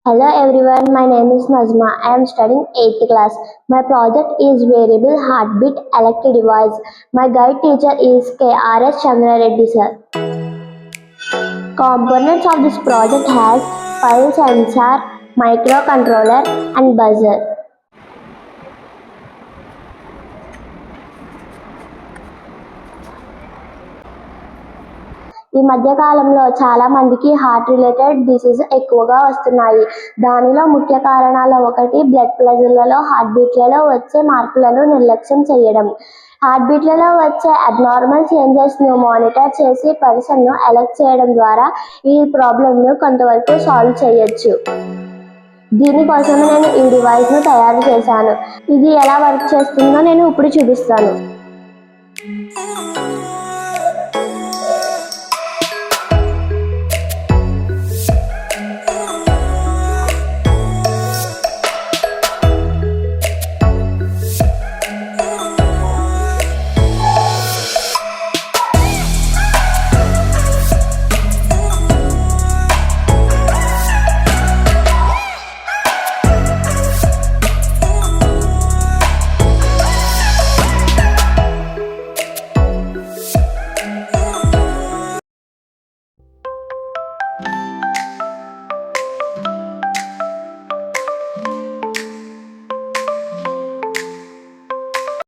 Hello everyone, my name is Nazma. I am studying 8th class. My project is Variable Heartbeat Electric Device. My guide teacher is KRS Chandra Reddy sir. Components of this project has pulse sensor, microcontroller and buzzer. ఈ మధ్య కాలంలో చాలా మందికి heart related disease ఎక్కువగా వస్తున్నాయి. దానిలో ముఖ్య కారణాల ఒకటి బ్లడ్ ప్రెషర్లలో, హార్ట్ బీట్లలో వచ్చే మార్పులను నిర్లక్ష్యం చేయడం. హార్ట్ బీట్లలో వచ్చే అబ్నార్మల్ చేంజెస్ను మానిటర్ చేసి పర్సన్ను అలర్ట్ చేయడం ద్వారా ఈ ప్రాబ్లంను కొంతవరకు సాల్వ్ చేయొచ్చు. దీనికోసమే నేను ఈ డివైస్ను తయారు చేశాను. ఇది ఎలా వర్క్ చేస్తుందో నేను ఇప్పుడు చూపిస్తాను.